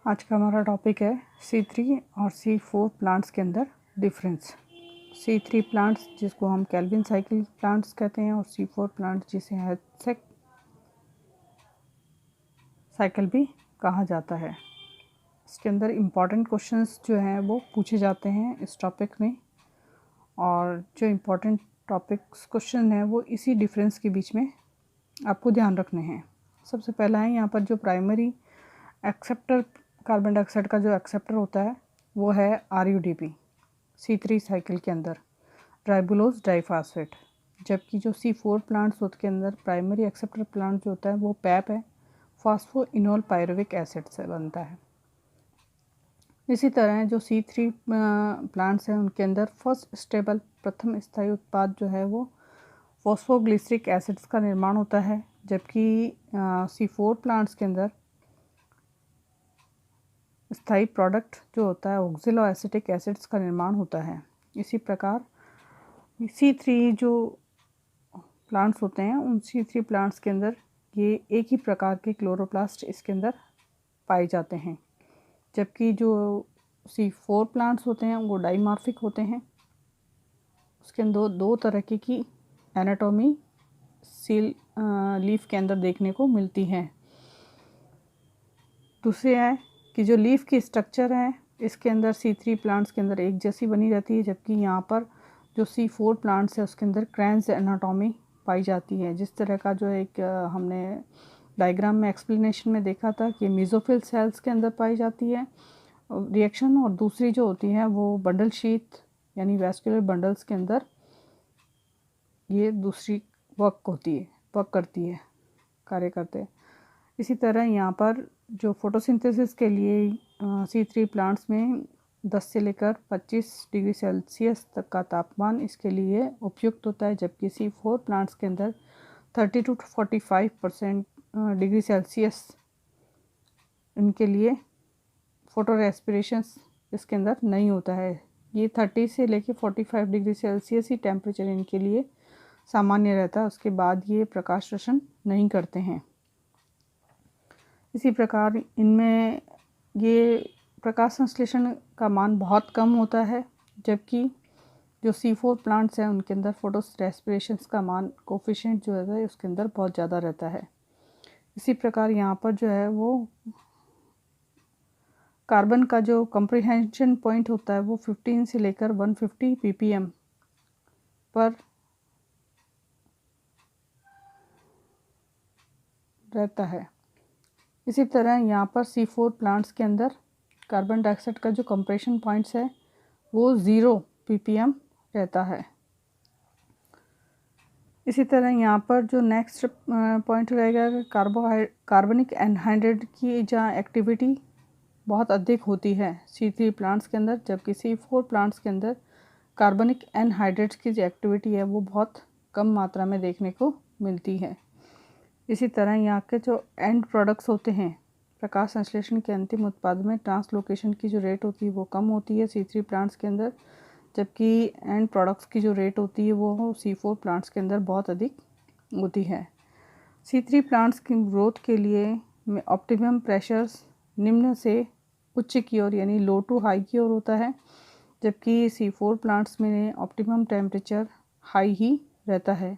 आज का हमारा टॉपिक है C3 और C4 प्लांट्स के अंदर डिफरेंस। C3 प्लांट्स जिसको हम केल्विन साइकिल प्लांट्स कहते हैं और C4 प्लांट्स जिसे हेक्सेट साइकिल भी कहा जाता है। इसके अंदर इम्पॉर्टेंट क्वेश्चंस जो हैं वो पूछे जाते हैं इस टॉपिक में, और जो इम्पॉर्टेंट टॉपिक्स क्वेश्चन हैं वो इसी डिफरेंस के बीच में आपको ध्यान रखने हैं। सबसे पहला है यहाँ पर जो प्राइमरी एक्सेप्टर कार्बन डाइऑक्साइड का जो एक्सेप्टर होता है वो है RUDP C3 साइकिल के अंदर राइबोलोज डाइफॉस्फेट, जबकि जो C4 प्लांट्स के अंदर प्राइमरी एक्सेप्टर प्लांट जो होता है वो पैप है, फॉस्फोइनोल पायरुविक एसिड से बनता है। इसी तरह जो C3 प्लांट्स हैं उनके अंदर फर्स्ट स्टेबल प्रथम स्थायी उत्पाद जो है वो फॉस्फोग्लिसरिक एसिड्स का निर्माण होता है, जबकि C4 प्लांट्स के अंदर स्थायी प्रोडक्ट जो होता है ऑक्सिलो एसिटिक एसिड्स का निर्माण होता है। इसी प्रकार C3 जो प्लांट्स होते हैं उन C3 प्लांट्स के अंदर ये एक ही प्रकार के क्लोरोप्लास्ट इसके अंदर पाए जाते हैं, जबकि जो C4 प्लांट्स होते हैं वो डाइमॉर्फिक होते हैं। उसके अंदर दो तरह की एनाटॉमी सील लीफ के अंदर देखने को मिलती है। दूसरे है कि जो लीफ की स्ट्रक्चर है इसके अंदर C3 प्लांट्स के अंदर एक जैसी बनी रहती है, जबकि यहाँ पर जो C4 प्लांट्स है उसके अंदर क्रैंस एनाटॉमी पाई जाती है। जिस तरह का जो एक हमने डायग्राम में एक्सप्लेनेशन में देखा था कि मेसोफिल सेल्स के अंदर पाई जाती है रिएक्शन, और दूसरी जो होती है वो बंडल शीथ यानी वैस्कुलर बंडल्स के अंदर ये दूसरी वर्क करती है, कार्य करते हैं। इसी तरह यहाँ पर जो फोटोसिंथेसिस के लिए C3 प्लांट्स में 10 से लेकर 25 डिग्री सेल्सियस तक का तापमान इसके लिए उपयुक्त होता है, जबकि C4 प्लांट्स के अंदर 30 to 45% डिग्री सेल्सियस इनके लिए फोटो रेस्पिरेशन इसके अंदर नहीं होता है। ये 30 से लेकर 45 डिग्री सेल्सियस ही टेम्परेचर इनके लिए सामान्य रहता है, उसके बाद ये प्रकाश श्वसन नहीं करते हैं। इसी प्रकार इनमें ये प्रकाश संश्लेषण का मान बहुत कम होता है, जबकि जो C4 प्लांट्स हैं उनके अंदर फोटो रेस्पिरेशंस का मान कोफिशिएंट जो है उसके अंदर बहुत ज़्यादा रहता है। इसी प्रकार यहाँ पर जो है वो कार्बन का जो कंप्रीहेंशन पॉइंट होता है वो 15 से लेकर 150 ppm पर रहता है। इसी तरह यहाँ पर C4 प्लांट्स के अंदर कार्बन डाइऑक्साइड का जो कंप्रेशन पॉइंट्स है वो 0 ppm रहता है। इसी तरह यहाँ पर जो नेक्स्ट पॉइंट रहेगा कार्बनिक एनहाइड्राइड की जहाँ एक्टिविटी बहुत अधिक होती है C3 प्लांट्स के अंदर, जबकि C4 प्लांट्स के अंदर कार्बनिक एनहाइड्राइड्स की जो एक्टिविटी है वो बहुत कम मात्रा में देखने को मिलती है। इसी तरह यहाँ के जो एंड प्रोडक्ट्स होते हैं प्रकाश संश्लेषण के अंतिम उत्पाद में ट्रांसलोकेशन की जो रेट होती है वो कम होती है C3 प्लांट्स के अंदर, जबकि एंड प्रोडक्ट्स की जो रेट होती है वो C4 प्लांट्स के अंदर बहुत अधिक होती है। C3 प्लांट्स की ग्रोथ के लिए ऑप्टिमम प्रेशर्स निम्न से उच्च की ओर यानी लो टू हाई की ओर होता है, जबकि C4 प्लांट्स में ऑप्टिमम टेम्परेचर हाई ही रहता है।